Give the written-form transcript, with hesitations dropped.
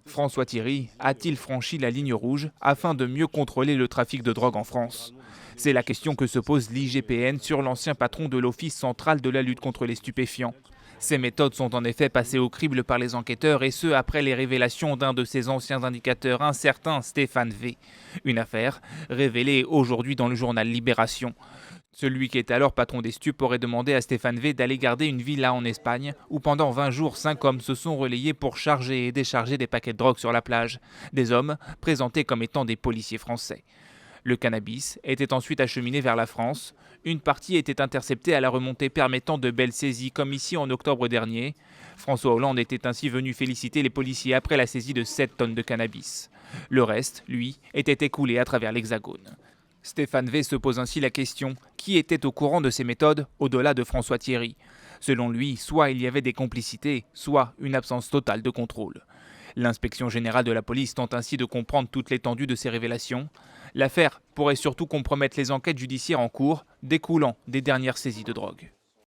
François Thierry a-t-il franchi la ligne rouge afin de mieux contrôler le trafic de drogue en France? C'est la question que se pose l'IGPN sur l'ancien patron de l'Office central de la lutte contre les stupéfiants. Ces méthodes sont en effet passées au crible par les enquêteurs et ce après les révélations d'un de ses anciens indicateurs, un certain Stéphane V. Une affaire révélée aujourd'hui dans le journal Libération. Celui qui est alors patron des stupes aurait demandé à Stéphane V d'aller garder une villa en Espagne où pendant 20 jours, 5 hommes se sont relayés pour charger et décharger des paquets de drogue sur la plage. Des hommes présentés comme étant des policiers français. Le cannabis était ensuite acheminé vers la France. Une partie était interceptée à la remontée permettant de belles saisies, comme ici en octobre dernier. François Hollande était ainsi venu féliciter les policiers après la saisie de 7 tonnes de cannabis. Le reste, lui, était écoulé à travers l'Hexagone. Stéphane V se pose ainsi la question, qui était au courant de ces méthodes au-delà de François Thierry? Selon lui, soit il y avait des complicités, soit une absence totale de contrôle. L'inspection générale de la police tente ainsi de comprendre toute l'étendue de ces révélations. L'affaire pourrait surtout compromettre les enquêtes judiciaires en cours, découlant des dernières saisies de drogue.